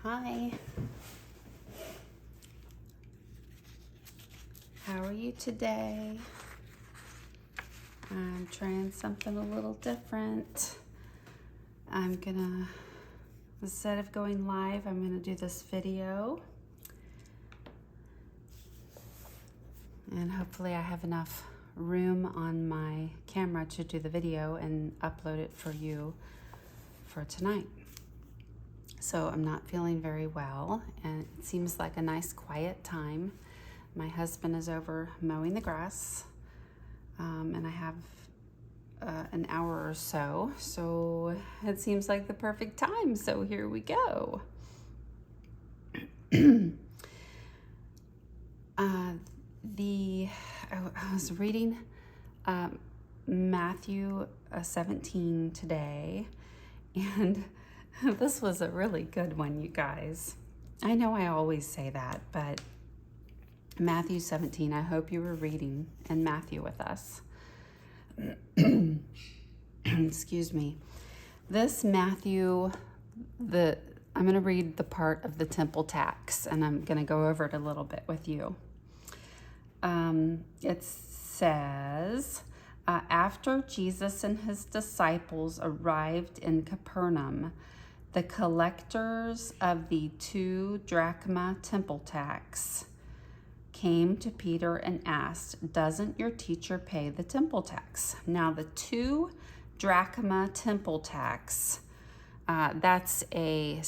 Hi. How are you today? I'm trying something a little different. Instead of going live, I'm gonna do this video. And hopefully I have enough room on my camera to do the video and upload it for you for tonight. So I'm not feeling very well, and it seems like a nice quiet time. My husband is over mowing the grass, and I have an hour or so. So it seems like the perfect time. So here we go. I was reading Matthew 17 today, and this was a really good one, you guys. I know I always say that, but Matthew 17, I hope you were reading in Matthew with us. Excuse me. This Matthew, I'm going to read the part of the temple tax, and I'm going to go over it a little bit with you. It says, after Jesus and his disciples arrived in Capernaum, the collectors of the 2 drachma temple tax came to Peter and asked, "Doesn't your teacher pay the temple tax?" Now, the 2 drachma temple tax, that's a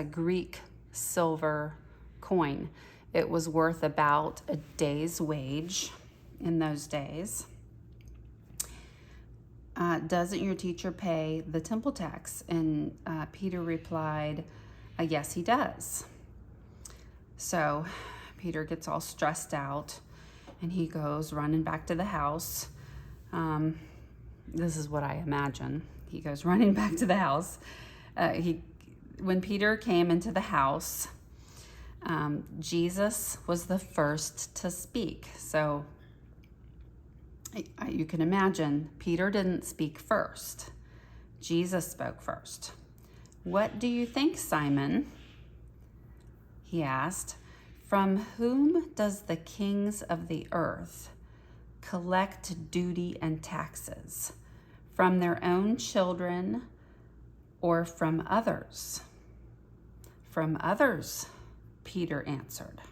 Greek silver coin. It was worth about a day's wage in those days. Doesn't your teacher pay the temple tax? And Peter replied, yes, he does. So Peter gets all stressed out and he goes running back to the house. This is what I imagine. He goes running back to the house. When Peter came into the house, Jesus was the first to speak. So you can imagine Peter didn't speak first. Jesus spoke first. "What do you think, Simon?" he asked. "From whom does the kings of the earth collect duty and taxes? From their own children or from others?" "From others," Peter answered.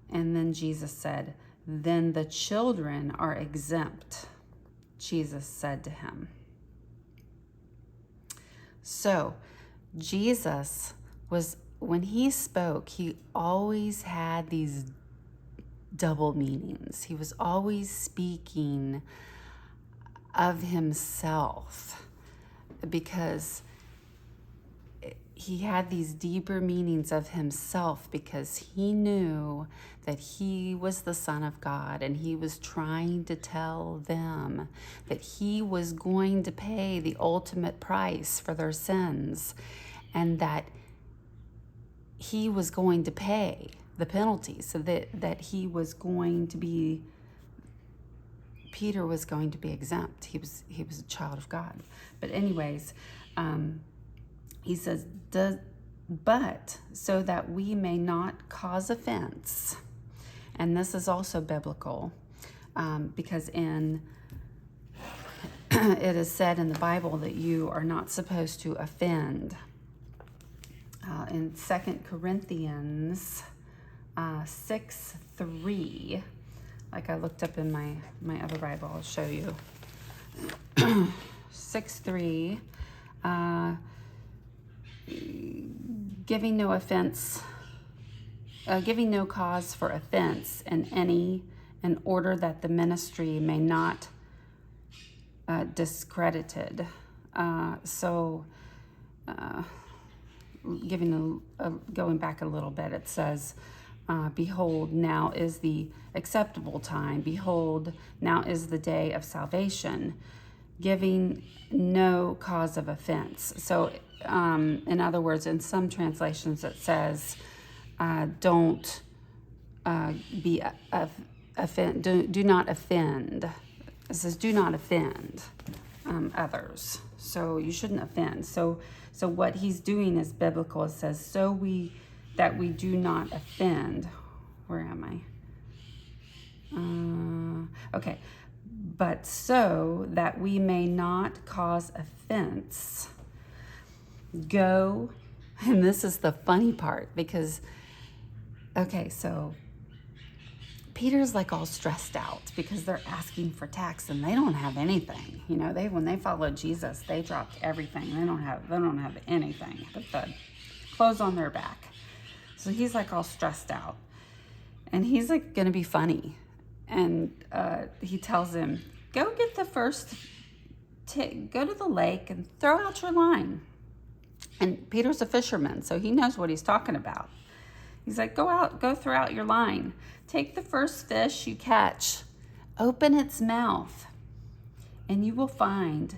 And then Jesus said, "Then the children are exempt," Jesus said to him. So Jesus when he spoke, he always had these double meanings. He was always speaking of himself because he had these deeper meanings of himself, because he knew that he was the Son of God, and he was trying to tell them that he was going to pay the ultimate price for their sins, and that he was going to pay the penalty, so that he was going to be, Peter was going to be exempt. He was a child of God. But anyways, he says, "But so that we may not cause offense," and this is also biblical, because it is said in the Bible that you are not supposed to offend. In 2 Corinthians 6:3, like I looked up in my other Bible, I'll show you. 6:3, giving no cause for offense in order that the ministry may not discredited. Going back a little bit, it says, "Behold, now is the acceptable time. Behold, now is the day of salvation, giving no cause of offense." So, in other words, in some translations it says, "Don't do not offend." It says, "Do not offend others." So you shouldn't offend. So what he's doing is biblical. It says, that we do not offend. Where am I? Okay. But so that we may not cause offense, go, and this is the funny part because, okay, so Peter's like all stressed out because they're asking for tax and they don't have anything. You know, when they followed Jesus, they dropped everything. They don't have anything but the clothes on their back. So he's like all stressed out, and he's like gonna be funny, and he tells him, "Go get the first. Go to the lake and throw out your line." And Peter's a fisherman, so he knows what he's talking about. He's like, go throw out your line. Take the first fish you catch, open its mouth, and you will find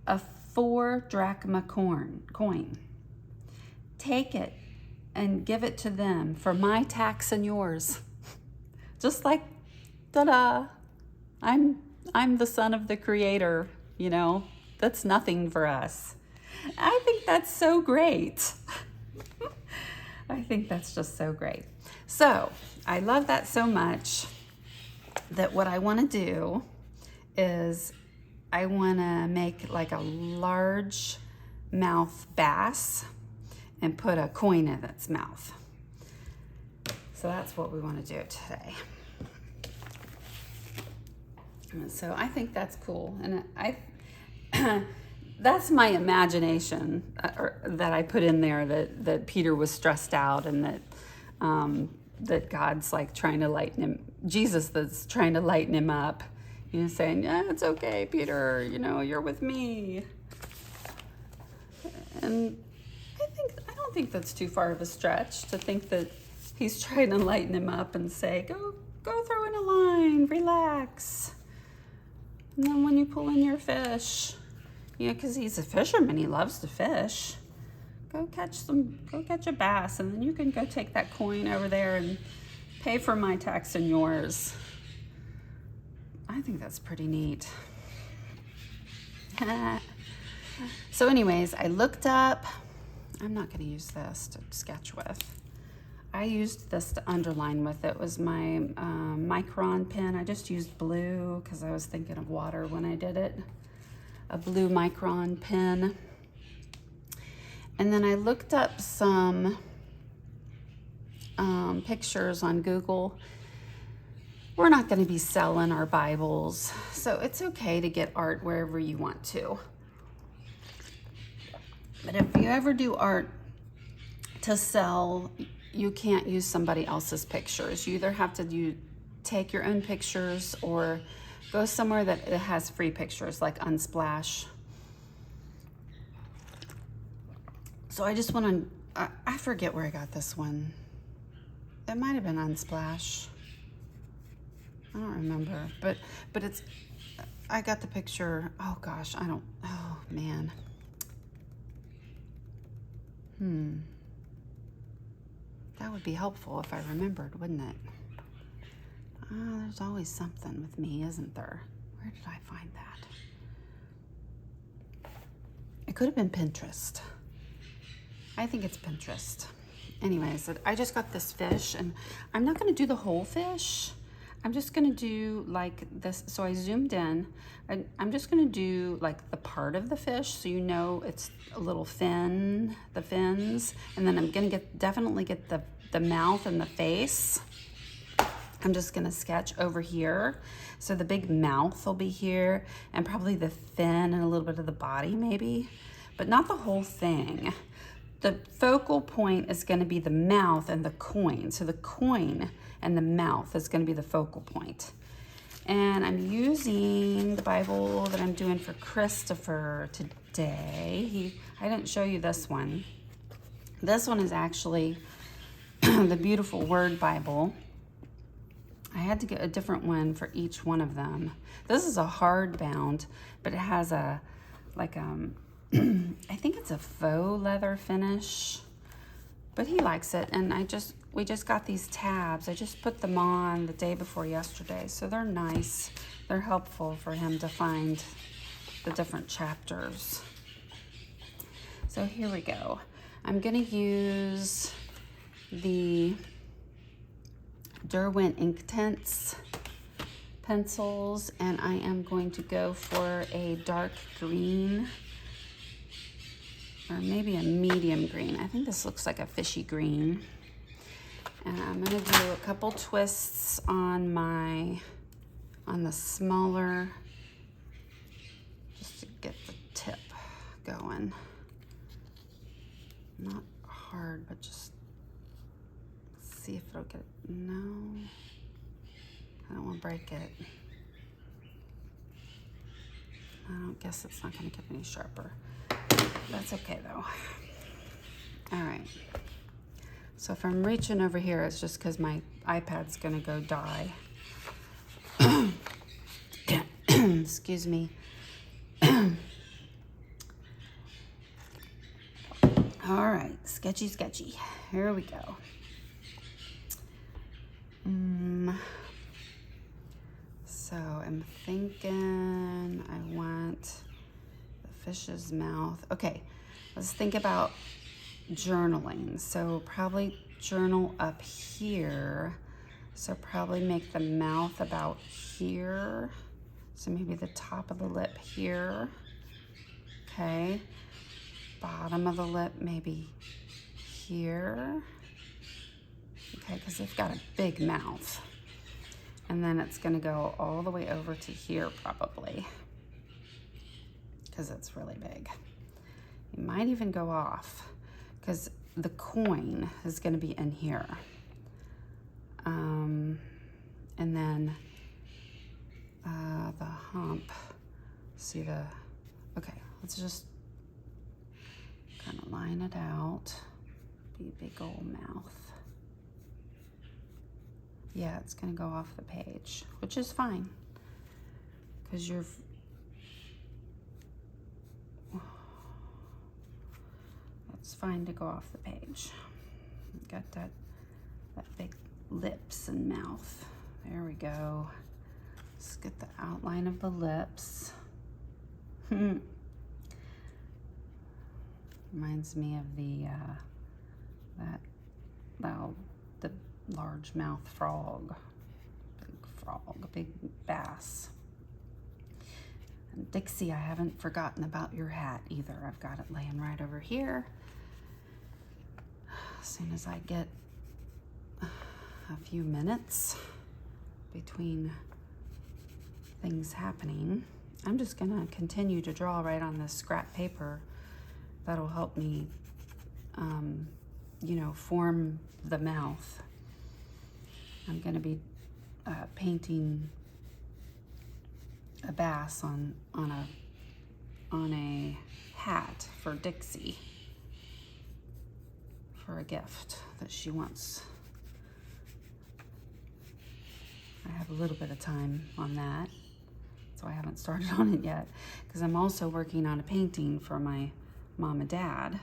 a 4 drachma coin. Take it and give it to them for my tax and yours. Just like, ta-da, I'm the son of the creator, you know, that's nothing for us. I think that's so great. I think that's just so great. So I love that so much that what I want to do is I want to make like a large mouth bass and put a coin in its mouth. So that's what we want to do today. So I think that's cool. And that's my imagination that I put in there, that Peter was stressed out, and that God's like trying to lighten him, Jesus that's trying to lighten him up, you know, saying, yeah, it's okay, Peter, you know, you're with me. And I don't think that's too far of a stretch to think that he's trying to lighten him up and say, go throw in a line, relax. And then when you pull in your fish, you know, because he's a fisherman, he loves to fish. Go catch a bass, and then you can go take that coin over there and pay for my tax and yours. I think that's pretty neat. So anyways, I looked up, I'm not going to use this to sketch with. I used this to underline with. It was my Micron pen. I just used blue because I was thinking of water when I did it. A blue Micron pen. And then I looked up some pictures on Google. We're not going to be selling our Bibles, so it's okay to get art wherever you want to. But if you ever do art to sell, you can't use somebody else's pictures. You either have to take your own pictures or go somewhere that it has free pictures, like Unsplash. So I just want to, I forget where I got this one. It might have been Unsplash. I don't remember, but it's, I got the picture, oh gosh, oh man. That would be helpful if I remembered, wouldn't it? There's always something with me, isn't there? Where did I find that? It could have been Pinterest. I think it's Pinterest. Anyways, I just got this fish, and I'm not going to do the whole fish. I'm just going to do like this. So I zoomed in, and I'm just going to do like the part of the fish, so you know it's a little fin, the fins, and then I'm going to definitely get the mouth and the face. I'm just going to sketch over here. So the big mouth will be here, and probably the fin and a little bit of the body maybe, but not the whole thing. The focal point is going to be the mouth and the coin. So the coin and the mouth is going to be the focal point. And I'm using the Bible that I'm doing for Christopher today. I didn't show you this one. This one is actually the Beautiful Word Bible. I had to get a different one for each one of them. This is a hardbound, but it has a, like, I think it's a faux leather finish, but he likes it. And we just got these tabs. I just put them on the day before yesterday, so they're nice. They're helpful for him to find the different chapters. So here we go. I'm gonna use the Derwent Inktense pencils, and I am going to go for a dark green, or maybe a medium green. I think this looks like a fishy green. And I'm gonna do a couple twists on the smaller, just to get the tip going. Not hard, but just see if it'll get, no, I don't want to break it. I don't guess it's not going to get any sharper. That's okay though. All right. So if I'm reaching over here, it's just because my iPad's going to go die. Excuse me. All right, sketchy. Here we go. So I'm thinking I want the fish's mouth. Okay, let's think about journaling. So probably journal up here. So probably make the mouth about here. So maybe the top of the lip here. Okay. Bottom of the lip maybe here. Okay, because they've got a big mouth. And then it's gonna go all the way over to here probably, because it's really big. You might even go off, because the coin is gonna be in here. And then the hump, see the, okay, let's just kind of line it out, be a big old mouth. Yeah, it's gonna go off the page, which is fine, because it's fine to go off the page. Got that big lips and mouth. There we go. Let's get the outline of the lips. Reminds me of the the largemouth frog, big bass. And Dixie, I haven't forgotten about your hat either. I've got it laying right over here. As soon as I get a few minutes between things happening, I'm just gonna continue to draw right on this scrap paper. That'll help me, form the mouth. I'm gonna be painting a bass on a hat for Dixie for a gift that she wants. I have a little bit of time on that, so I haven't started on it yet, because I'm also working on a painting for my mom and dad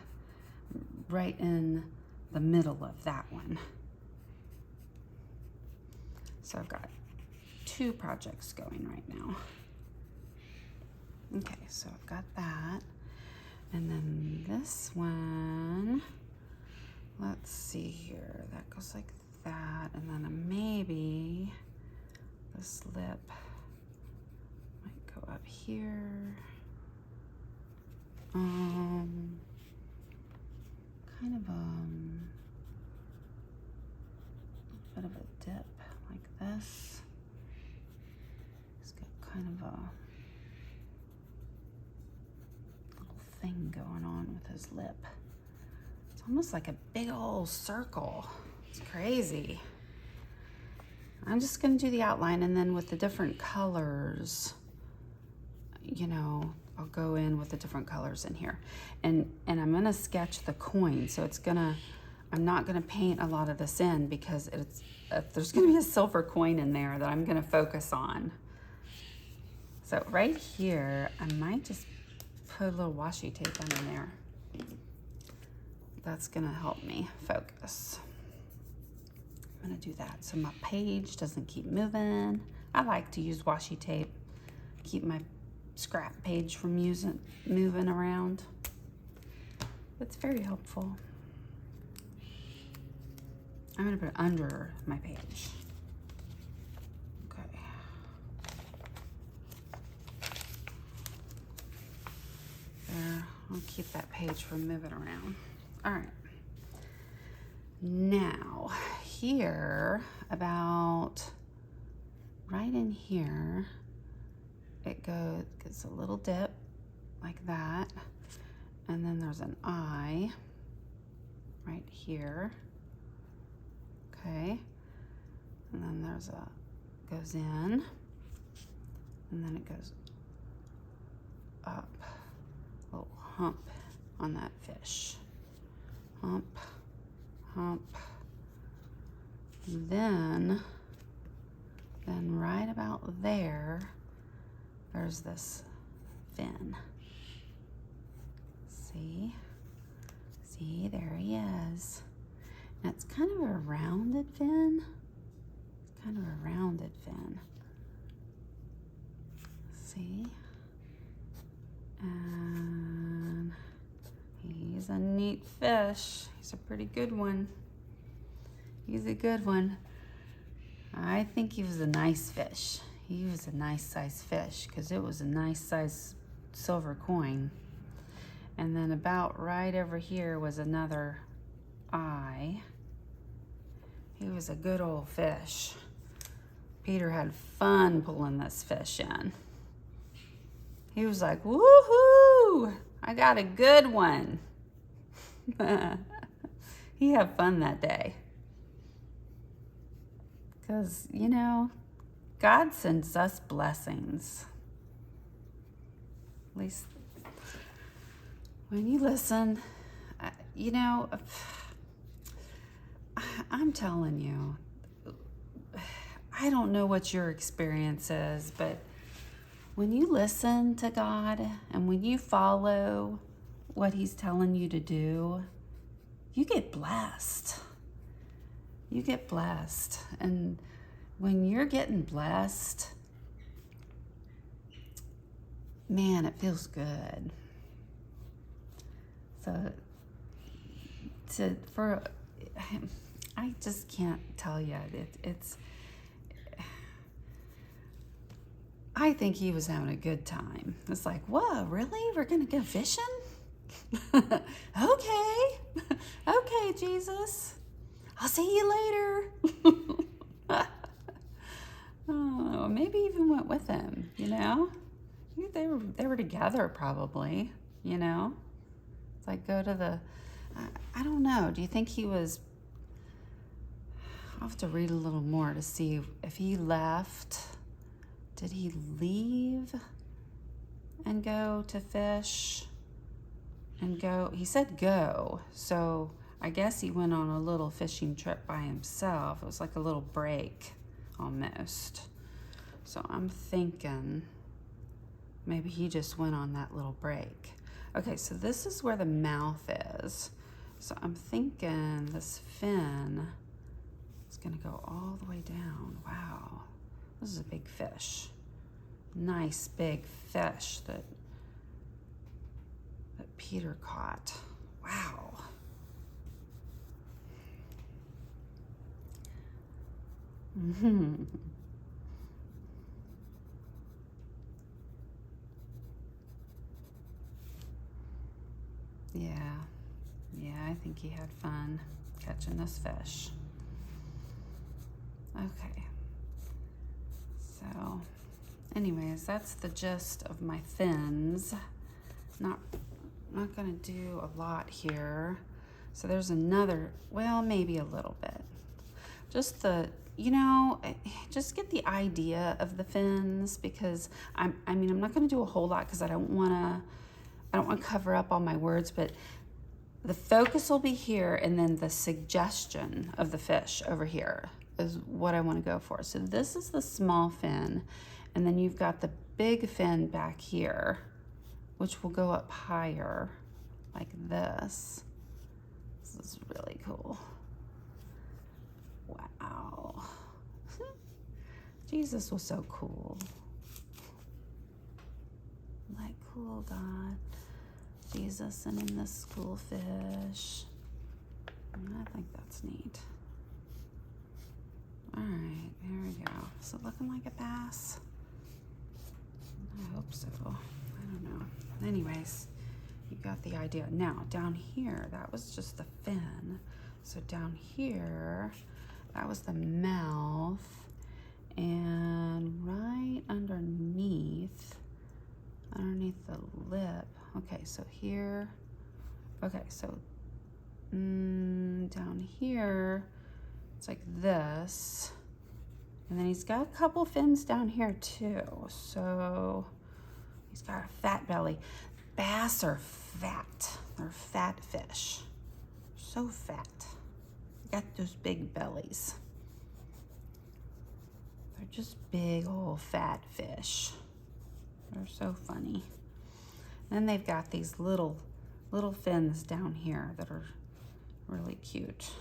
right in the middle of that one. So I've got 2 projects going right now. Okay, so I've got that. And then this one, let's see here, that goes like that. And then maybe this lip might go up here. Kind of a bit of a dip like this. He's got kind of a little thing going on with his lip. It's almost like a big old circle. It's crazy. I'm just gonna do the outline, and then with the different colors, I'll go in with the different colors in here. And I'm gonna sketch the coin, so I'm not gonna paint a lot of this in, because there's gonna be a silver coin in there that I'm gonna focus on. So right here, I might just put a little washi tape in there. That's gonna help me focus. I'm gonna do that so my page doesn't keep moving. I like to use washi tape, keep my scrap page from moving around. It's very helpful. I'm gonna put it under my page. Okay. There, I'll keep that page from moving around. All right. Now, here, about right in here, it gets a little dip like that. And then there's an eye right here. Okay. And then there's goes in, and then it goes up. A little hump on that fish. Hump, hump. Then right about there's this fin. See, there he is. And it's kind of a rounded fin. It's kind of a rounded fin. See? And he's a neat fish. He's a pretty good one. He's a good one. I think he was a nice fish. He was a nice size fish because it was a nice size silver coin. And then about right over here was another eye. He was a good old fish. Peter had fun pulling this fish in. He was like, woohoo, I got a good one. He had fun that day. Because, you know, God sends us blessings. At least when you listen, you know, I'm telling you, I don't know what your experience is, but when you listen to God and when you follow what He's telling you to do, you get blessed. You get blessed. And when you're getting blessed, man, it feels good. So, I just can't tell you. I think he was having a good time. It's like, whoa, really? We're gonna go fishing? Okay, okay, Jesus. I'll see you later. Oh, maybe even went with him, you know? They were together probably, you know? It's like go to the, I don't know. Do you think he was, I'll have to read a little more to see if he left. Did he leave and go to fish and go? He said go, so I guess he went on a little fishing trip by himself. It was like a little break almost. So I'm thinking maybe he just went on that little break. Okay, so this is where the mouth is. So I'm thinking this fin is gonna go all the way down. Wow, this is a big fish. Nice big fish that Peter caught. Wow. Mm-hmm. Yeah, I think he had fun catching this fish. Okay. So, anyways, that's the gist of my fins. Not gonna do a lot here. So there's another, well, maybe a little bit. Just just get the idea of the fins, because I'm not gonna do a whole lot because I don't wanna cover up all my words, but the focus will be here, and then the suggestion of the fish over here is what I want to go for. So this is the small fin, and then you've got the big fin back here, which will go up higher like this. This is really cool. Wow. Jesus was so cool. Like, cool, God. Jesus and in the schoolfish. I think that's neat. All right, here we go. Is it looking like a bass? I hope so. I don't know. Anyways, you got the idea. Now, down here, that was just the fin. So down here, that was the mouth. And right underneath the lip. Okay, so here. Okay, so down here, it's like this. And then he's got a couple fins down here too. So he's got a fat belly. Bass are fat. They're fat fish. So fat. Got those big bellies. They're just big old fat fish. They're so funny. Then they've got these little fins down here that are really cute.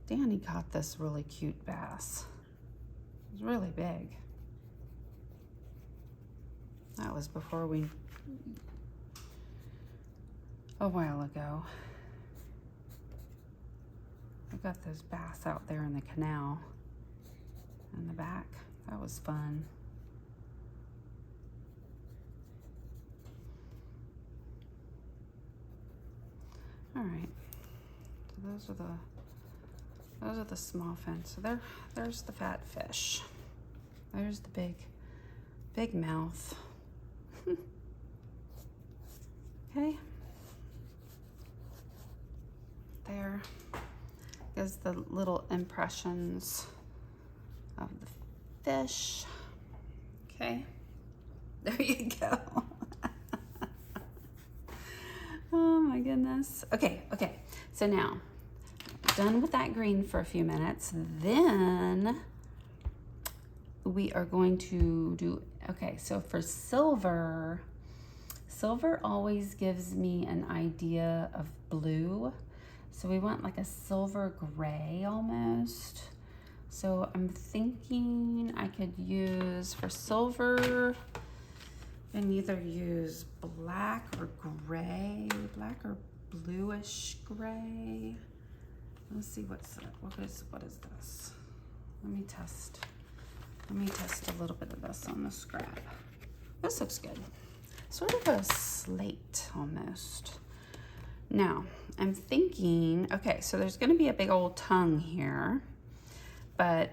Danny caught this really cute bass. It was really big. That was before a while ago. I got those bass out there in the canal in the back. That was fun. All right, so those are the small fins. So there's the fat fish. There's the big mouth. Okay. There is the little impressions of the fish. Okay. There you go. Oh my goodness. Okay. So now, done with that green for a few minutes. Then we are going to do, okay, so for silver always gives me an idea of blue. So we want like a silver gray almost. So I'm thinking I could use, for silver, and either use black or gray, black or bluish gray. Let's see what is this? Let me test a little bit of this on the scrap. This looks good. Sort of a slate almost. Now, I'm thinking, okay, so there's gonna be a big old tongue here, but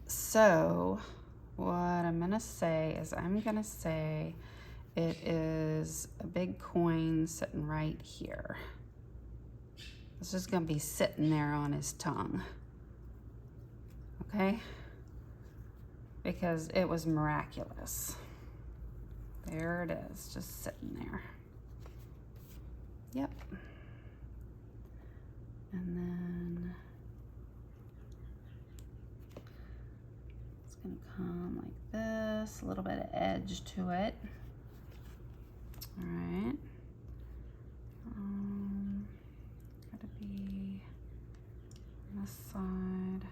so what I'm gonna say is it is a big coin sitting right here. It's just gonna be sitting there on his tongue, okay? Because it was miraculous. There it is, just sitting there. Yep. And then it's gonna come like this, a little bit of edge to it. All right. Gotta be on this side.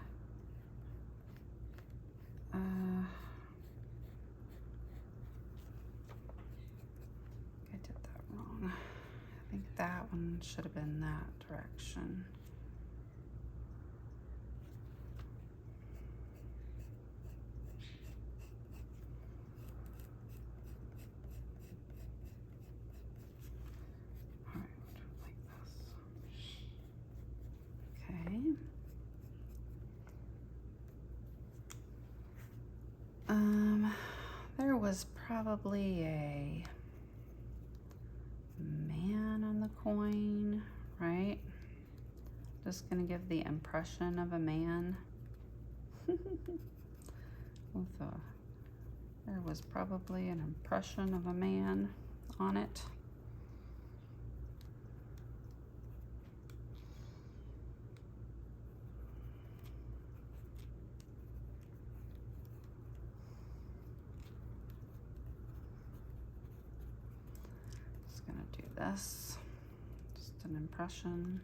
I did that wrong. I think that one should have been that direction. All right, like this. Okay. There was probably a man on the coin, right? Just gonna give the impression of a man. There was probably an impression of a man on it. Just gonna do this, just an impression.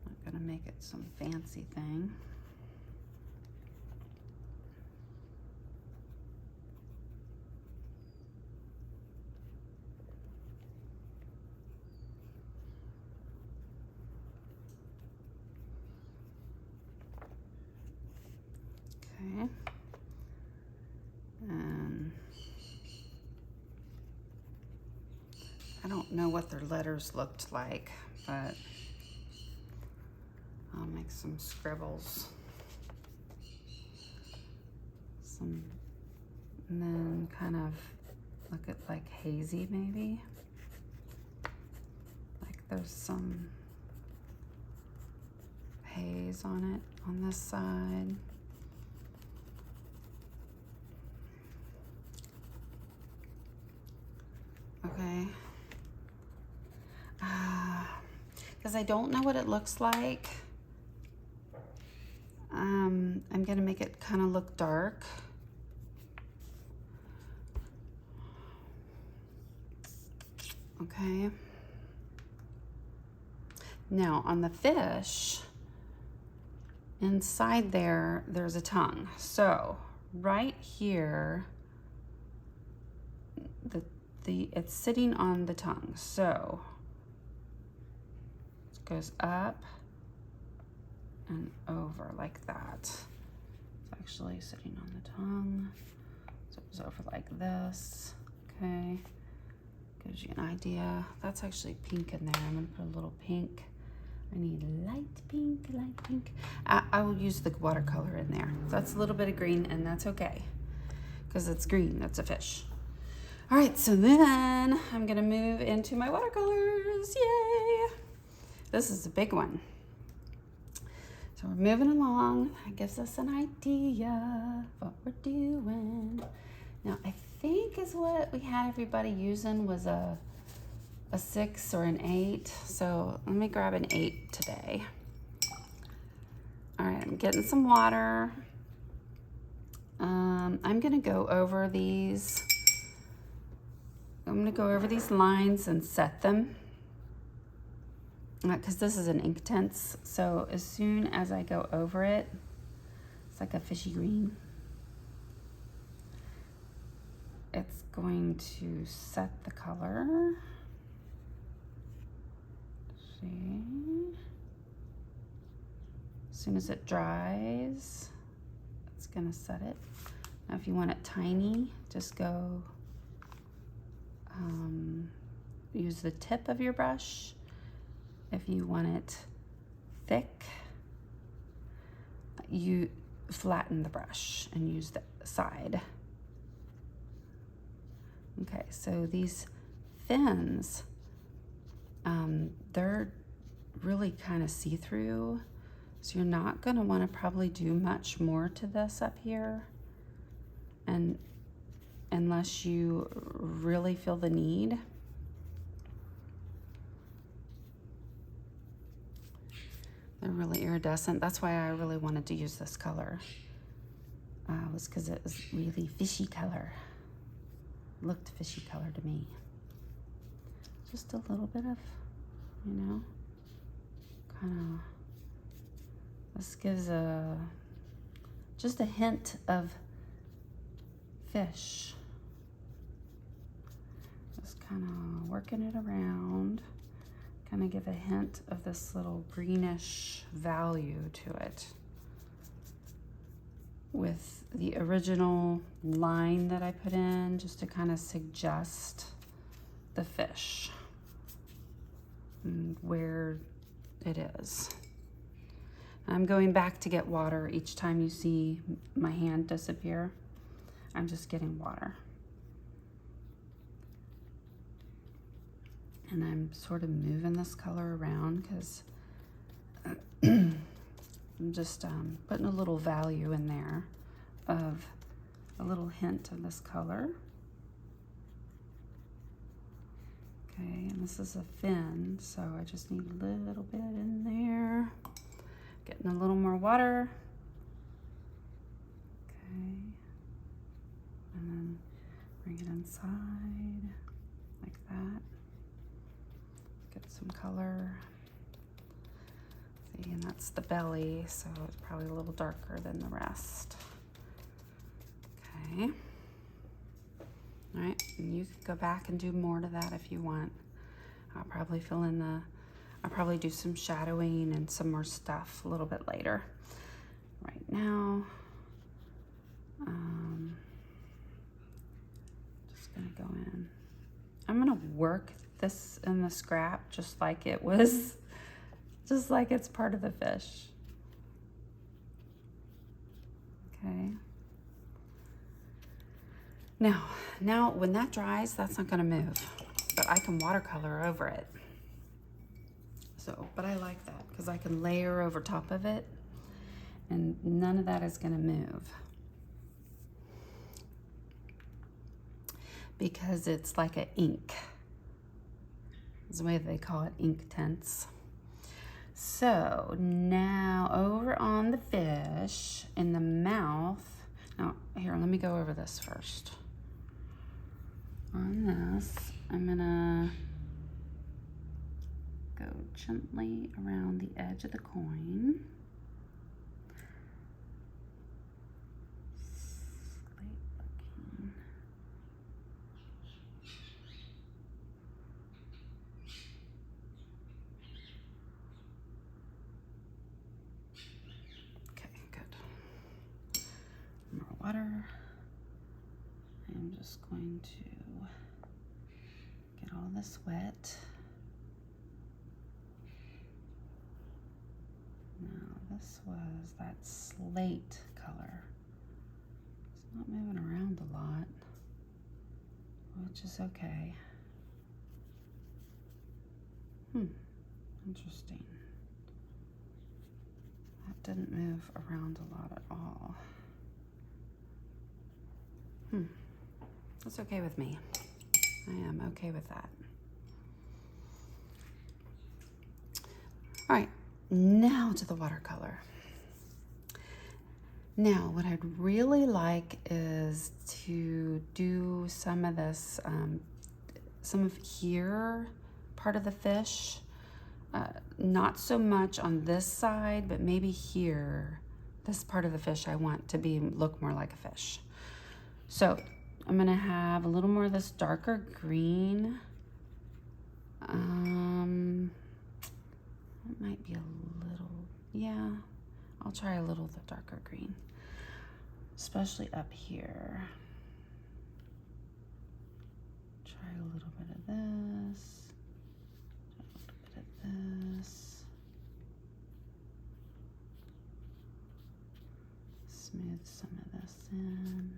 Not gonna gonna make it some fancy thing. Okay. I don't know what their letters looked like, but I'll make some scribbles. And then kind of look at like hazy maybe. Like there's some haze on it on this side. Okay. Because I don't know what it looks like. I'm gonna make it kind of look dark. Okay. Now on the fish, inside there, there's a tongue. So right here, it's sitting on the tongue. So it goes up and over like that. It's actually sitting on the tongue. So it goes over like this. Okay. Gives you an idea. That's actually pink in there. I'm gonna put a little pink. I need light pink, light pink. I will use the watercolor in there. So that's a little bit of green, and that's okay, because it's green, that's a fish. All right, so then I'm gonna move into my watercolors, yay! This is a big one. So we're moving along. That gives us an idea of what we're doing. Now, I think is what we had everybody using was a 6 or an 8. So let me grab an 8 today. All right, I'm getting some water. I'm gonna go over these. I'm gonna go over these lines and set them. Because this is an Inktense. So as soon as I go over it, it's like a fishy green. It's going to set the color. See? As soon as it dries, it's gonna set it. Now if you want it tiny, just go use the tip of your brush. If you want it thick, you flatten the brush and use the side. Okay, so these fins, they're really kind of see-through, so you're not gonna wanna probably do much more to this up here, and unless you really feel the need. They're really iridescent. That's why I really wanted to use this color, was because it was really fishy color. Looked fishy color to me. Just a little bit of, you know, kind of, this gives just a hint of fish. Just kind of working it around, kind of give a hint of this little greenish value to it with the original line that I put in, just to kind of suggest the fish and where it is. I'm going back to get water each time you see my hand disappear. I'm just getting water. And I'm sort of moving this color around because I'm just putting a little value in there of a little hint of this color. Okay, and this is a fin, so I just need a little bit in there. Getting a little more water. Okay, and then bring it inside like that. Get some color. See See, and that's the belly, so it's probably a little darker than the rest. Okay. All right, and you can go back and do more to that if you want. I'll probably I'll probably do some shadowing and some more stuff a little bit later. Right now, just gonna go in. I'm gonna work this in the scrap just like it was, just like it's part of the fish. Okay. Now when that dries, that's not gonna move, but I can watercolor over it. So, but I like that because I can layer over top of it and none of that is gonna move. Because it's like an ink. That's the way they call it, Inktense. So now over on the fish, in the mouth, now here, let me go over this first. On this, I'm gonna go gently around the edge of the coin. Water. I'm just going to get all this wet. Now this was that slate color. It's not moving around a lot, which is okay. Interesting. That didn't move around a lot at all. That's okay with me. I am okay with that. All right, now to the watercolor. Now, what I'd really like is to do some of this, some of here, part of the fish. Not so much on this side, but maybe here, this part of the fish I want to look more like a fish. So I'm gonna have a little more of this darker green. It might be a little, yeah, I'll try a little of the darker green, especially up here. Try a little bit of this, try a little bit of this. Smooth some of this in.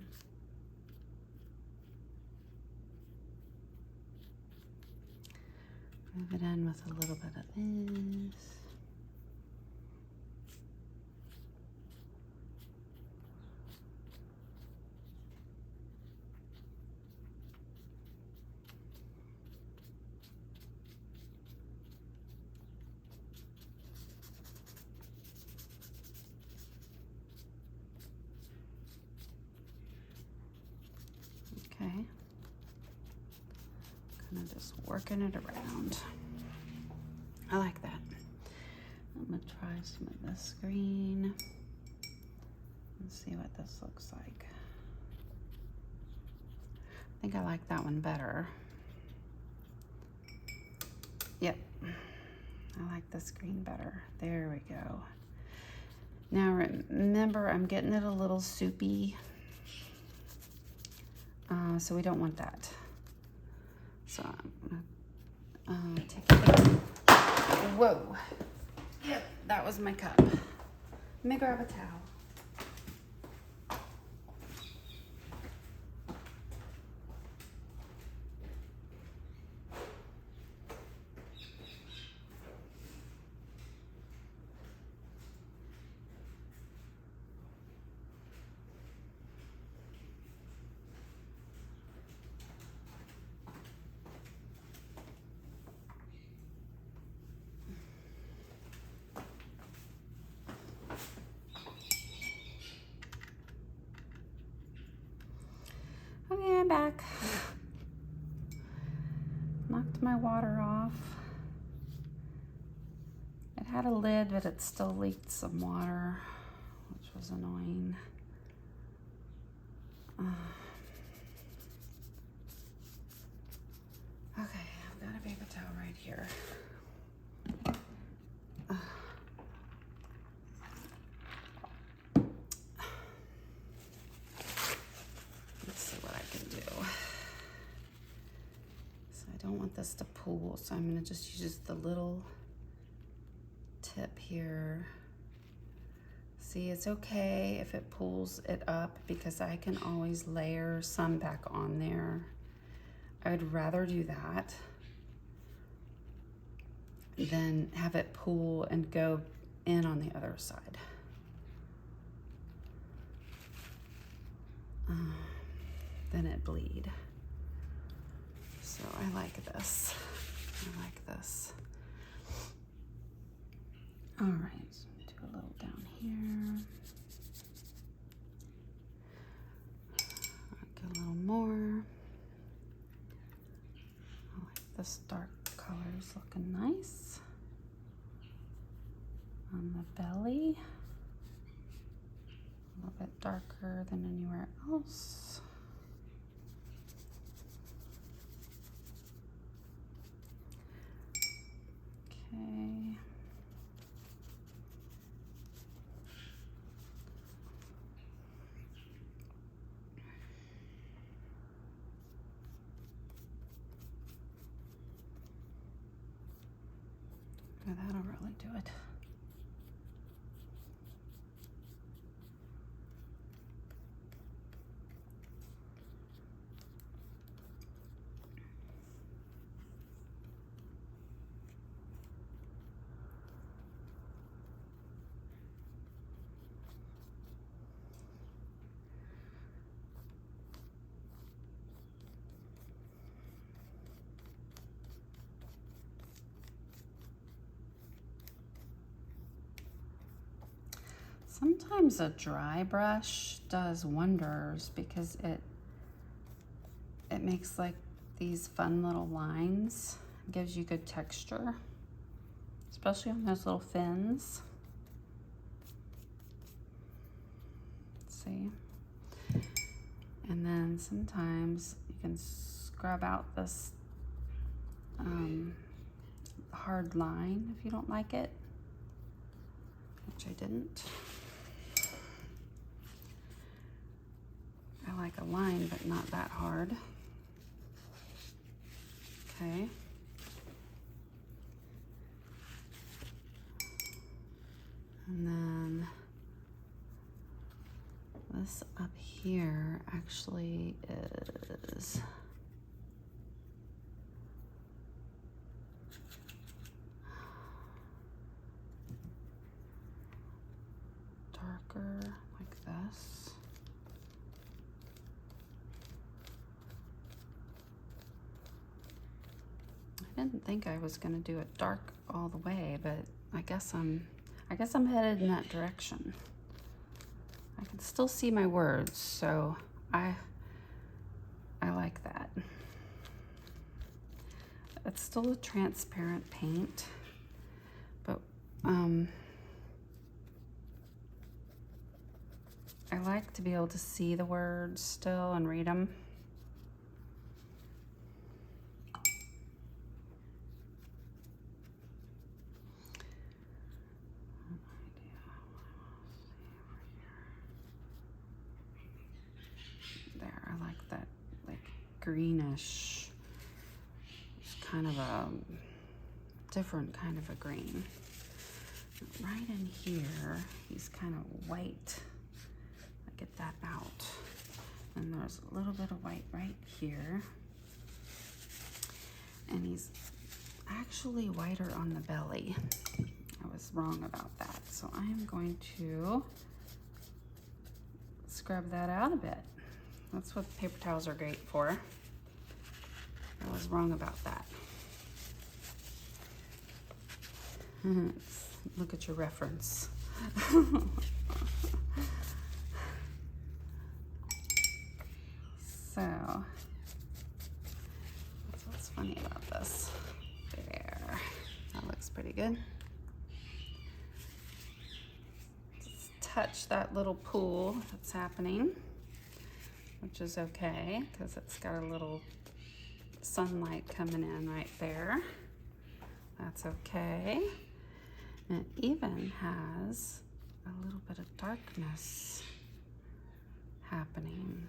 Move it in with a little bit of this. Okay. Kind of just working it around. I like that. I'm gonna try some of this green and see what this looks like. I think I like that one better. Yep, I like this green better. There we go. Now remember, I'm getting it a little soupy, so we don't want that. So I'm gonna take it. Whoa. Yep, that was my cup. Let me grab a towel. Okay, I'm back. Knocked my water off. It had a lid, but it still leaked some water, which was annoying. Okay, I've got a paper towel right here. Let's see what I can do. So I don't want this to pool, so I'm gonna just use the little tip here. See, it's okay if it pulls it up because I can always layer some back on there. I would rather do that than have it pool and go in on the other side. Then it bleed. So I like this. I like this. All right, so do a little down here. Get a little more. I like this dark color's looking nice. On the belly. A little bit darker than anywhere else. Okay. Yeah, that'll really do it. Sometimes a dry brush does wonders because it makes like these fun little lines, gives you good texture, especially on those little fins. Let's see. And then sometimes you can scrub out this hard line if you don't like it, which I didn't. I like a line, but not that hard. Okay. And then this up here actually is darker like this. I didn't think I was gonna do it dark all the way, but I guess I'm headed in that direction. I can still see my words, so I like that. It's still a transparent paint, but I like to be able to see the words still and read them. Greenish. It's kind of a different kind of a green. Right in here, he's kind of white. I get that out. And there's a little bit of white right here. And he's actually whiter on the belly. I was wrong about that. So I am going to scrub that out a bit. That's what paper towels are great for. I was wrong about that. Look at your reference. So, that's what's funny about this. There, that looks pretty good. touch that little pool that's happening, which is okay because it's got a little sunlight coming in right there. That's okay. And it even has a little bit of darkness happening.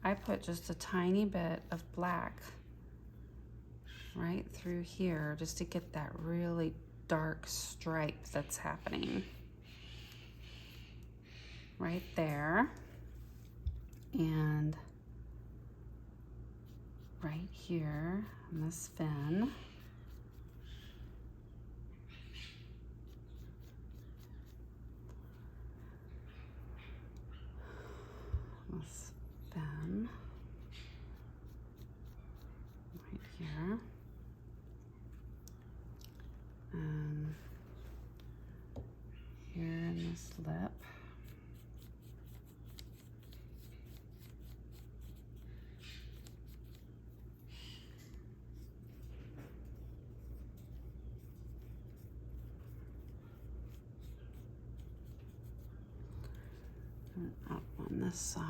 I put just a tiny bit of black right through here just to get that really dark stripe that's happening right there, and right here on this fin. This fin right here, and here in this lip. And up on this side.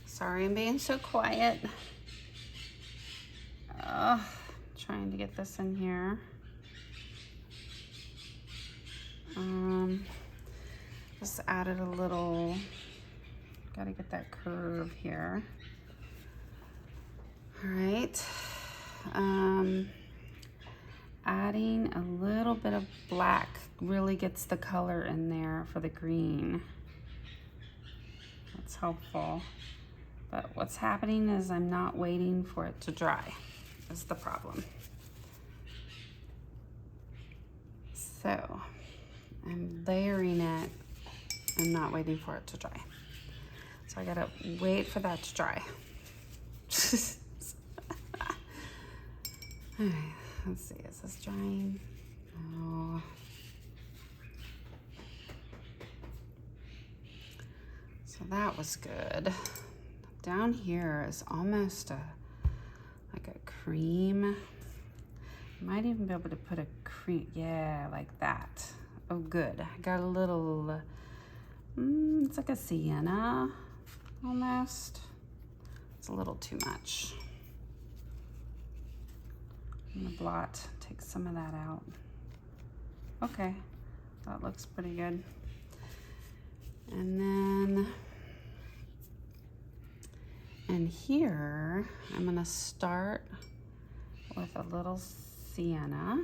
Sorry I'm being so quiet. Trying to get this in here. Just added a little, gotta get that curve here. All right. Adding a little bit of black really gets the color in there for the green. That's helpful. But what's happening is I'm not waiting for it to dry, is the problem. So I'm layering it and not waiting for it to dry. So I gotta wait for that to dry. All right, let's see, is this drying? No. So that was good. Down here is almost like a cream. Might even be able to put a cream, yeah, like that. Oh, good. I got a little, it's like a sienna almost. It's a little too much. I'm gonna blot, take some of that out. Okay, that looks pretty good. And then, and here, I'm gonna start with a little sienna.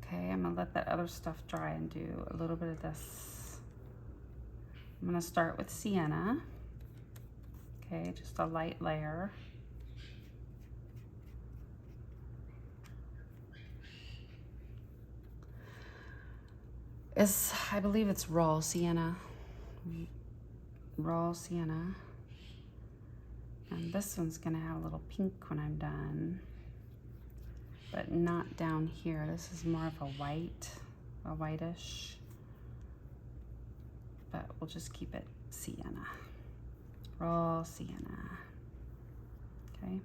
Okay, I'm gonna let that other stuff dry and do a little bit of this. I'm gonna start with sienna. Okay, just a light layer. I believe it's raw sienna. Raw sienna. And this one's gonna have a little pink when I'm done, but not down here. This is more of a whitish, but we'll just keep it sienna. Raw sienna, okay?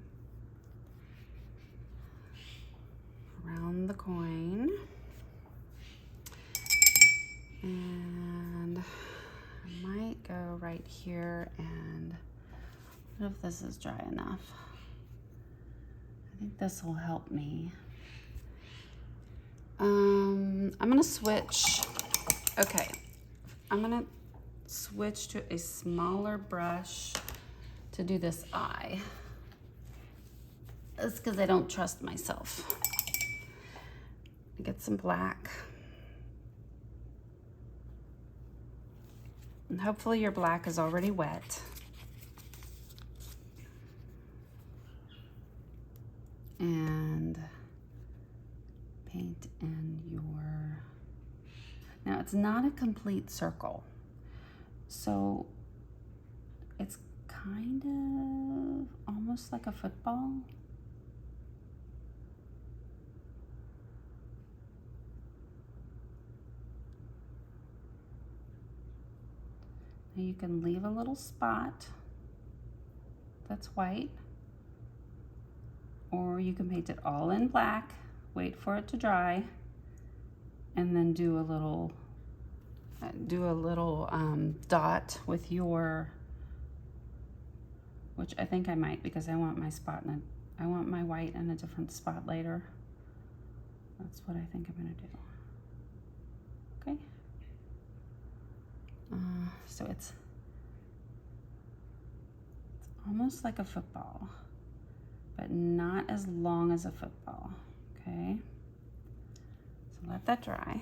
Around the coin. And I might go right here, and what if this is dry enough? I think this will help me. I'm gonna switch. Okay, I'm gonna switch to a smaller brush to do this eye. That's because I don't trust myself. Get some black. And hopefully your black is already wet. And paint in your, now it's not a complete circle. So it's kind of almost like a football. Now you can leave a little spot that's white, or you can paint it all in black, wait for it to dry, and then do a little dot with your, which I think I might, because I want my spot in I want my white in a different spot later. That's what I think I'm gonna do. Okay. So it's almost like a football, but not as long as a football. Okay. So let that dry.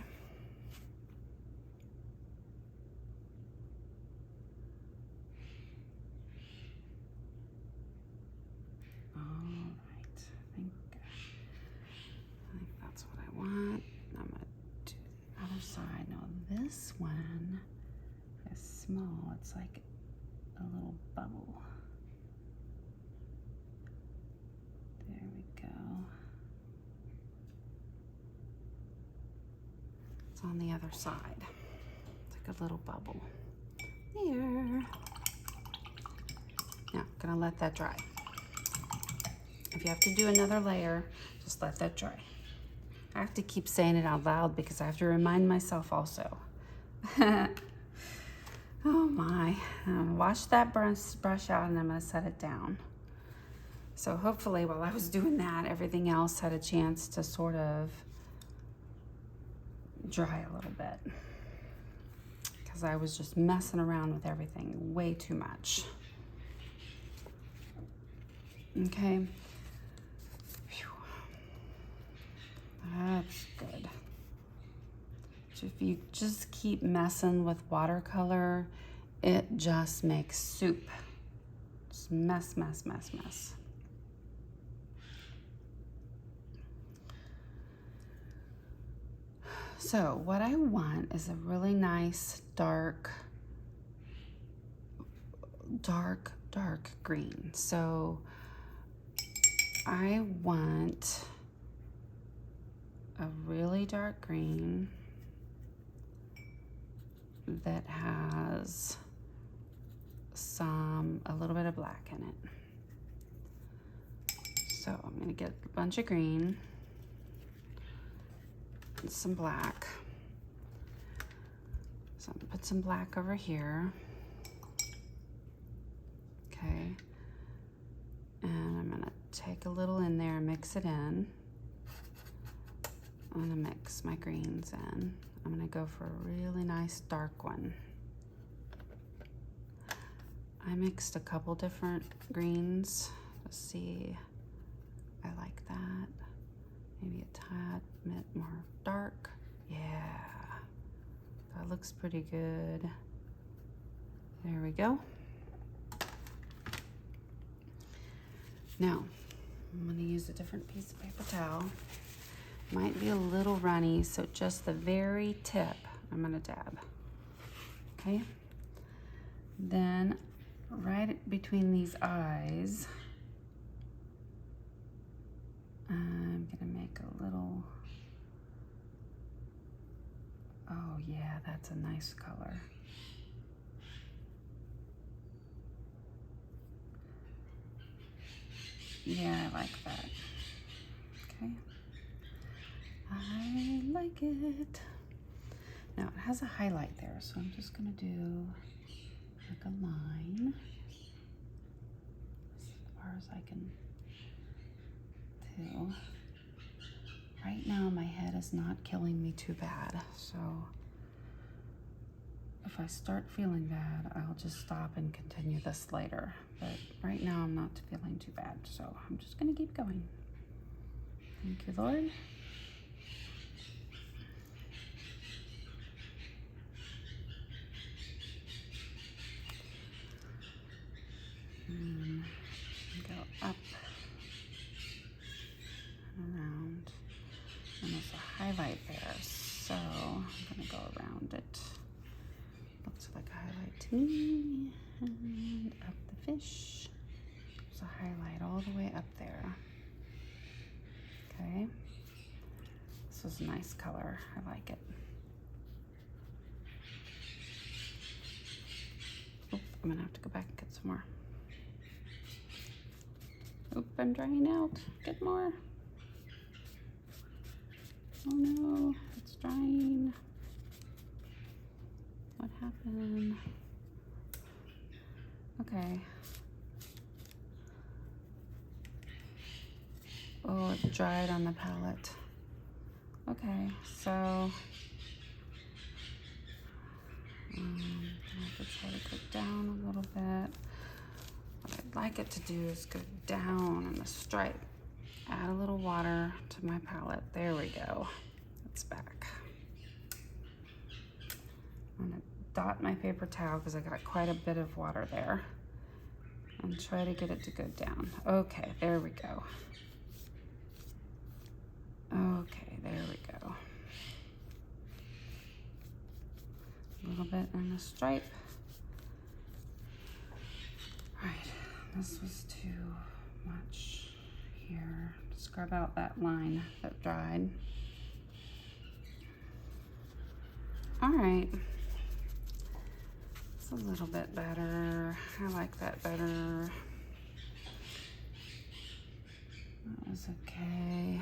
Side. Now this one is small. It's like a little bubble. There we go. It's on the other side. It's like a little bubble. There. Now, gonna let that dry. If you have to do another layer, just let that dry. I have to keep saying it out loud because I have to remind myself also. Oh my. I'm gonna wash that brush out and I'm gonna set it down. So hopefully while I was doing that, everything else had a chance to sort of dry a little bit, because I was just messing around with everything way too much. Okay. That's good. So if you just keep messing with watercolor, it just makes soup. Just mess, mess, mess, mess. So what I want is a really nice dark green. So I want a really dark green that has a little bit of black in it. So I'm gonna get a bunch of green and some black. So I'm gonna put some black over here. Okay. And I'm gonna take a little in there and mix it in. I'm gonna mix my greens in. I'm gonna go for a really nice dark one. I mixed a couple different greens. Let's see, I like that. Maybe a tad bit more dark. Yeah, that looks pretty good. There we go. Now, I'm gonna use a different piece of paper towel. Might be a little runny, so just the very tip I'm gonna dab. Okay. Then right between these eyes, I'm gonna make a little, oh yeah, that's a nice color. Yeah, I like that. Okay. I like it. Now it has a highlight there, so I'm just gonna do like a line as far as I can do. Right now my head is not killing me too bad, so if I start feeling bad, I'll just stop and continue this later. But right now I'm not feeling too bad, so I'm just gonna keep going. Thank you, Lord. and go up and around. And there's a highlight there, so I'm gonna go around it. Looks like a highlight to me. And up the fish. There's a highlight all the way up there. Okay. This is a nice color. I like it. Oop, I'm gonna have to go back and get some more. Oop, I'm drying out. Get more. Oh no, it's drying. What happened? Okay. Oh, it dried on the palette. Okay, so I have to try to go down a little bit. What I'd like it to do is go down in the stripe. Add a little water to my palette. There we go. It's back. I'm gonna dot my paper towel because I got quite a bit of water there. And try to get it to go down. Okay, there we go. Okay, there we go. A little bit in the stripe. All right, this was too much here. Scrub out that line that dried. All right, it's a little bit better. I like that better. That was okay.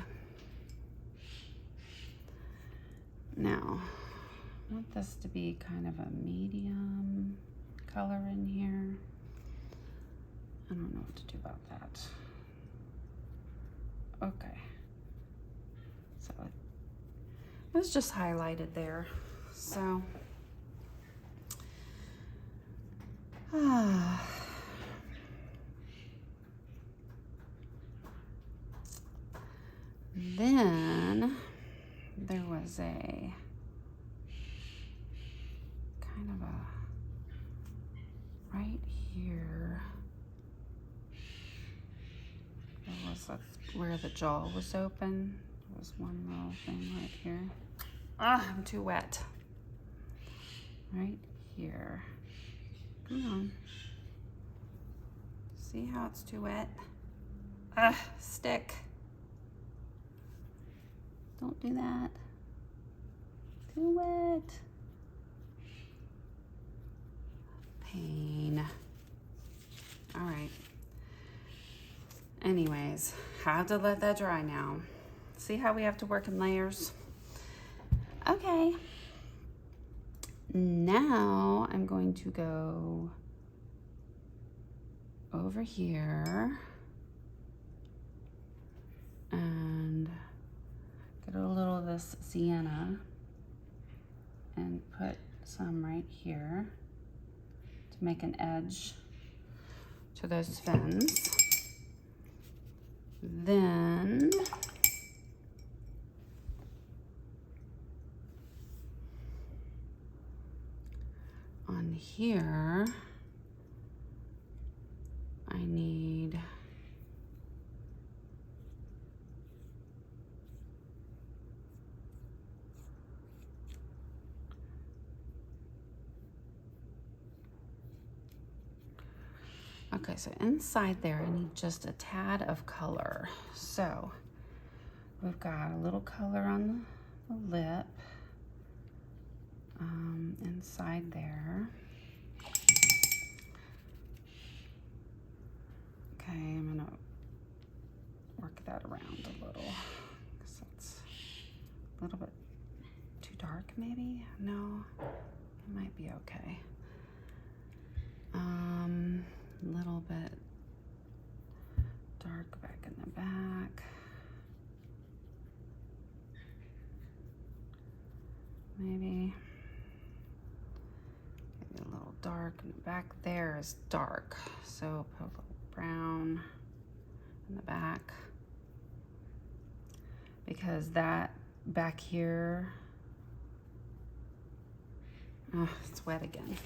Now, I want this to be kind of a medium color in here. I don't know what to do about that. Okay. So it was just highlighted there. So, then there was a kind of a right here. There was where the jaw was open. There was one little thing right here. Ah, I'm too wet. Right here. Come on. See how it's too wet? Ah, stick. Don't do that. Too wet. Pain. All right. Anyways, have to let that dry now. See how we have to work in layers? Okay. Now I'm going to go over here and get a little of this sienna and put some right here to make an edge to those fins. Then on here, I need okay, so inside there, I need just a tad of color. So we've got a little color on the lip, inside there. Okay, I'm gonna work that around a little because that's a little bit too dark, maybe? No, it might be okay. A little bit dark back in the back. Maybe a little dark, and back there is dark. So put a little brown in the back. Because that back here, oh, it's wet again.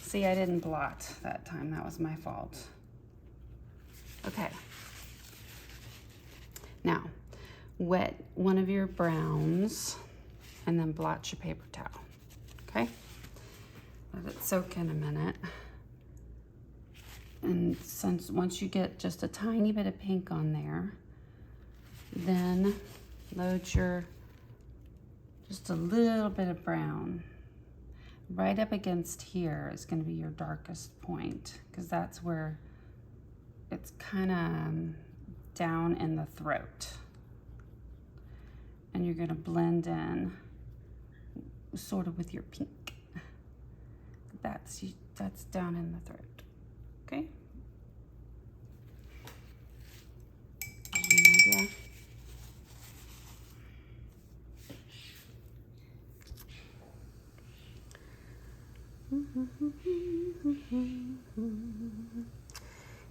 See, I didn't blot that time. That was my fault. Okay. Now, wet one of your browns and then blot your paper towel. Okay? Let it soak in a minute. And once you get just a tiny bit of pink on there, then load just a little bit of brown. Right up against here is going to be your darkest point, because that's where it's kind of down in the throat. And you're going to blend in sort of with your pink. That's down in the throat. Okay? An idea?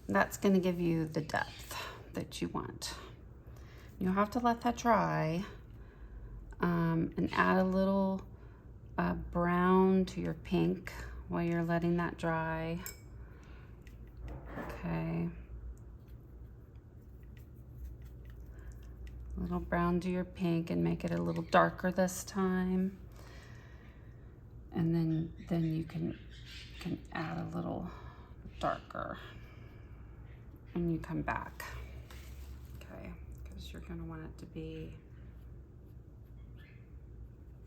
That's going to give you the depth that you want. You'll have to let that dry and add a little brown to your pink while you're letting that dry. Okay. A little brown to your pink and make it a little darker this time. And then you can add a little darker when you come back. Okay, because you're going to want it to be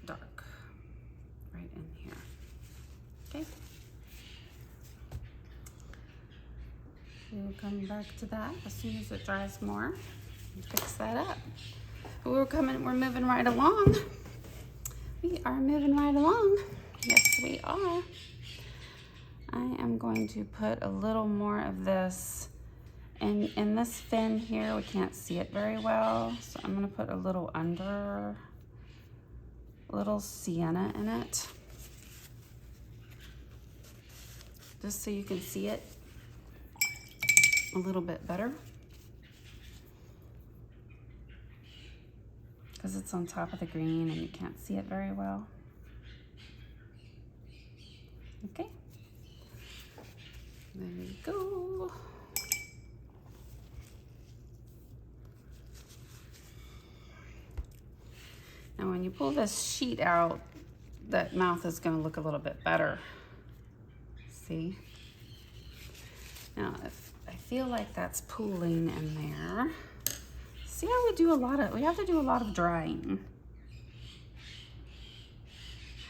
dark right in here. Okay. We'll come back to that as soon as it dries more and fix that up. We're moving right along. We are moving right along. Yes, we are. I am going to put a little more of this in this fin here. We can't see it very well, so I'm going to put a little sienna in it, just so you can see it a little bit better, because it's on top of the green and you can't see it very well. Okay, there you go. Now when you pull this sheet out, that mouth is going to look a little bit better. See? Now if I feel like that's pooling in there, see how we have to do a lot of drying.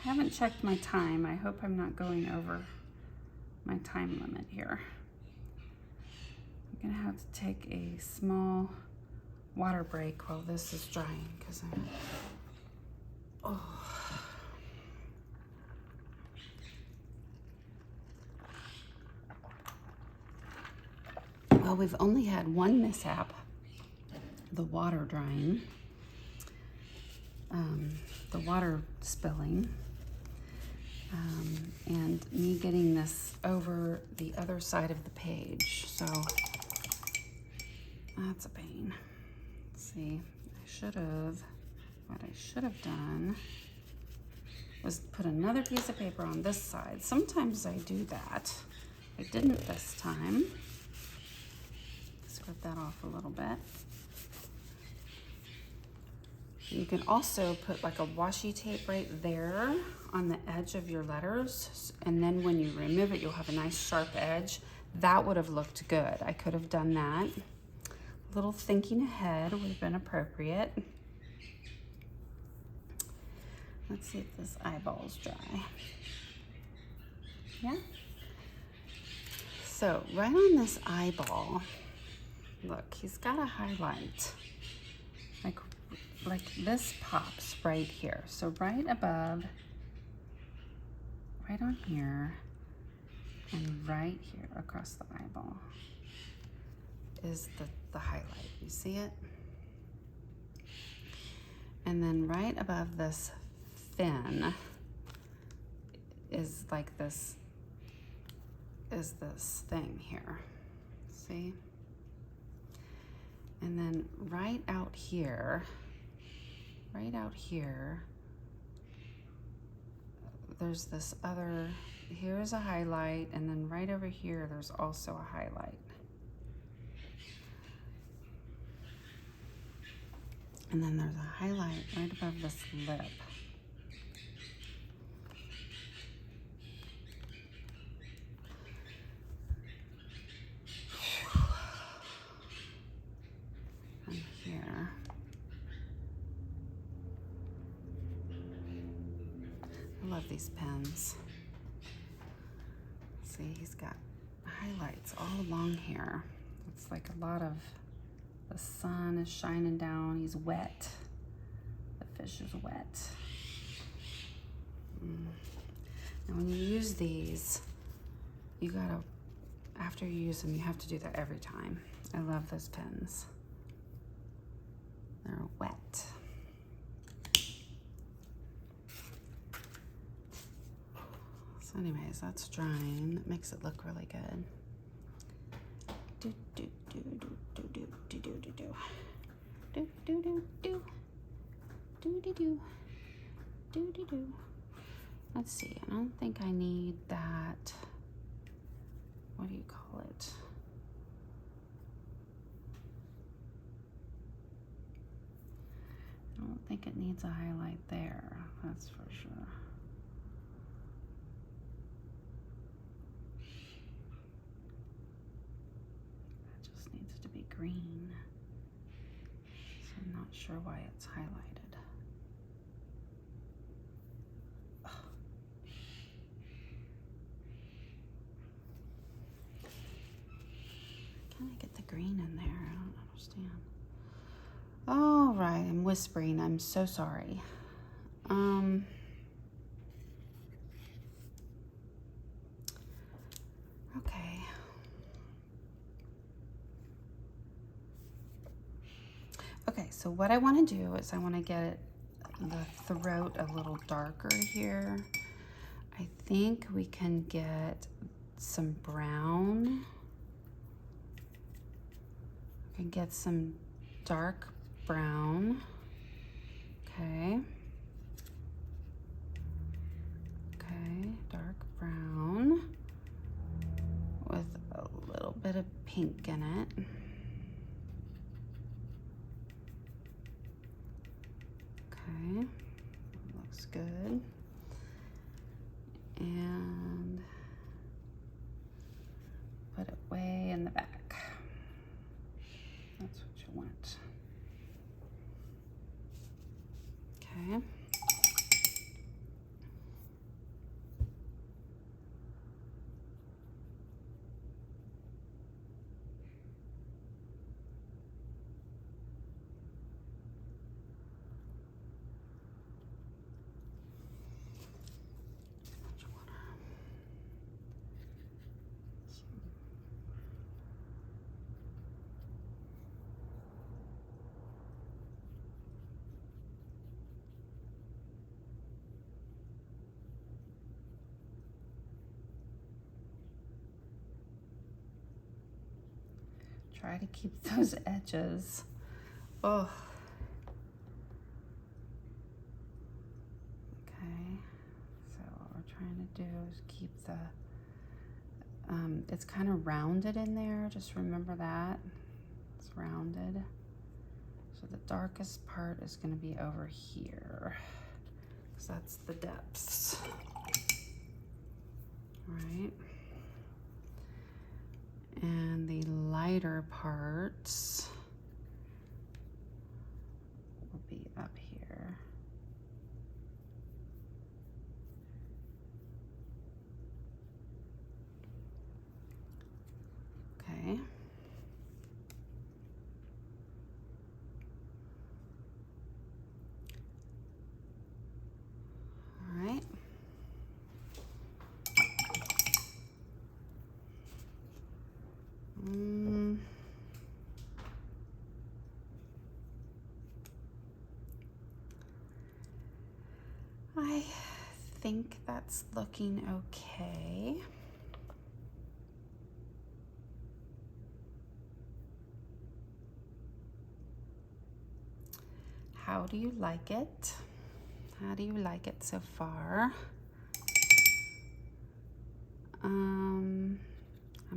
I haven't checked my time. I hope I'm not going over my time limit here. I'm gonna have to take a small water break while this is drying, because well, we've only had one mishap, the water drying, the water spilling, and me getting this over the other side of the page. So that's a pain. Let's see, what I should have done was put another piece of paper on this side. Sometimes I do that. I didn't this time. Scrub that off a little bit. You can also put like a washi tape right there on the edge of your letters, and then when you remove it, you'll have a nice sharp edge. That would have looked good. I could have done that. A little thinking ahead would have been appropriate. Let's see if this eyeball's dry. Yeah? So right on this eyeball, look, he's got a highlight. Like this pops right here. So right above, right on here, and right here across the eyeball is the highlight. You see it? And then right above this fin is like this thing here. See? And then right out here, there's this other here's a highlight, and then right over here, there's also a highlight. And then there's a highlight right above this lip. And here. I love these pens. See, he's got highlights all along here. It's like a lot of, the sun is shining down. He's wet. The fish is wet. Now when you use these, you gotta, after you use them, you have to do that every time. I love those pens. They're wet. So anyways, that's drying. That makes it look really good. Do do do do do do do do do do do do do do do do do do do. Let's see. I don't think I need that. What do you call it? I don't think it needs a highlight there. That's for sure. Needs to be green, so I'm not sure why it's highlighted. Ugh. Can I get the green in there? I don't understand. All right, I'm whispering. I'm so sorry. Okay. Okay, so what I want to do is I want to get the throat a little darker here. I think we can get some brown. We can get some dark brown. Okay. Okay, dark brown with a little bit of pink in it. Okay, looks good. And put it way in the back. That's what you want. Okay. Try to keep those edges. Oh. Okay. So what we're trying to do is keep the, it's kind of rounded in there. Just remember that. It's rounded. So the darkest part is going to be over here, because that's the depths. All right. And the lighter parts will be up here. Okay. All right. I think that's looking okay. How do you like it? How do you like it so far? I'm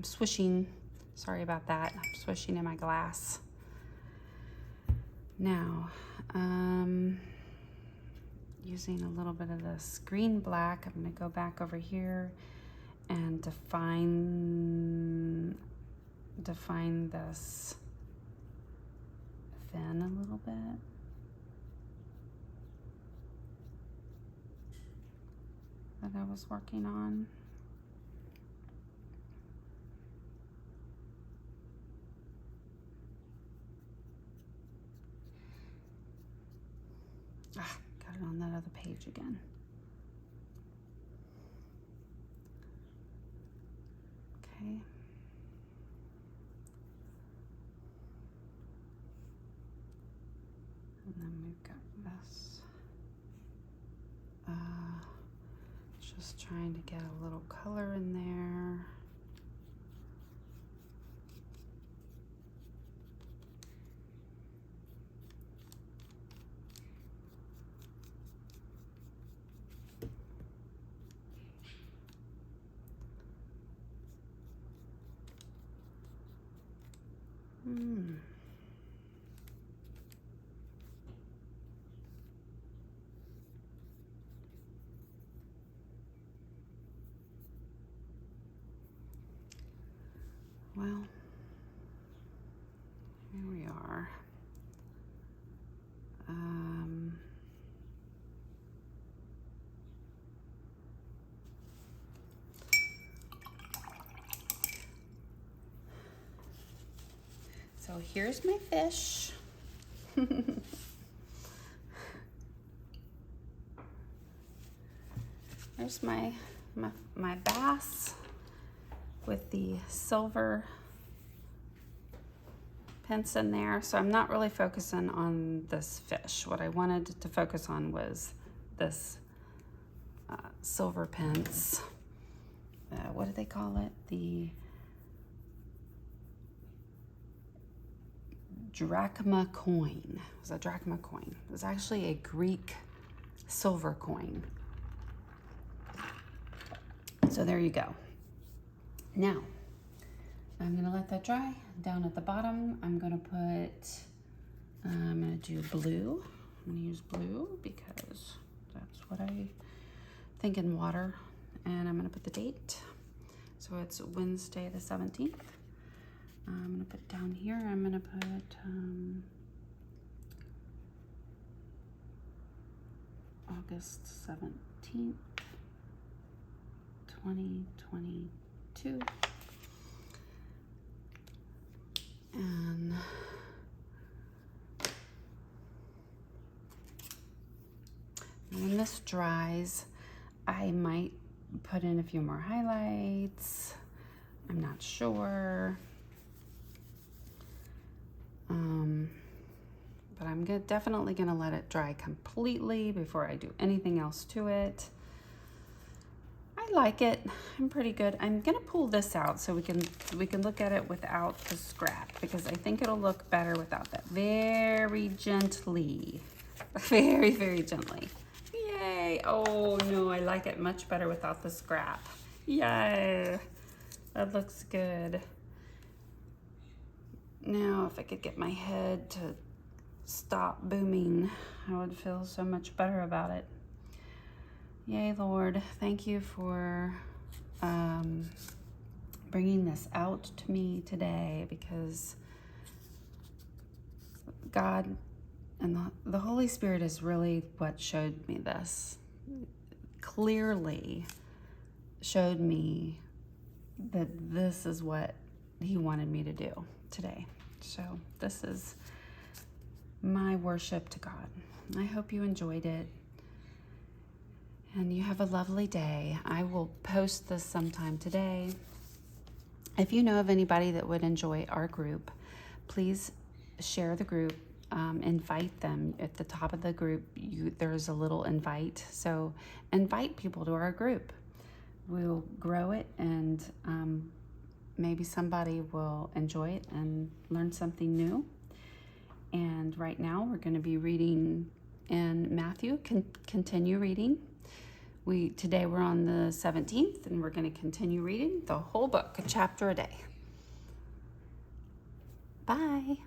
swishing. Sorry about that. I'm swishing in my glass. Now, using a little bit of this green black, I'm going to go back over here and define this fin a little bit. That I was working on. Got it on that other page again. Okay. And then we've got this. Just trying to get a little color in there. Well, here we are. So here's my fish. There's my bass with the silver pence in there. So I'm not really focusing on this fish. What I wanted to focus on was this silver pence. What do they call it? The drachma coin. It was a drachma coin. It was actually a Greek silver coin. So there you go. Now, I'm gonna let that dry. Down at the bottom, I'm gonna do blue. I'm gonna use blue because that's what I think in water. And I'm gonna put the date. So it's Wednesday the 17th. I'm gonna put down here, I'm gonna put August 17th, 2022. And when this dries, I might put in a few more highlights. I'm not sure. But I'm definitely gonna let it dry completely before I do anything else to it. I like it. I'm pretty good. I'm gonna pull this out so we can look at it without the scrap, because I think it'll look better without that. Very gently. Very, very gently. Yay. Oh no, I like it much better without the scrap. Yay. That looks good. Now, if I could get my head to stop booming, I would feel so much better about it. Yay, Lord. Thank you for bringing this out to me today, because God and the Holy Spirit is really what showed me this. Clearly showed me that this is what He wanted me to do today. So this is my worship to God. I hope you enjoyed it. And you have a lovely day. I will post this sometime today. If you know of anybody that would enjoy our group, please share the group. Invite them. At the top of the group, there's a little invite. So invite people to our group. We'll grow it, and maybe somebody will enjoy it and learn something new. And right now we're going to be reading in Matthew. Continue reading. Today we're on the 17th, and we're going to continue reading the whole book, a chapter a day. Bye.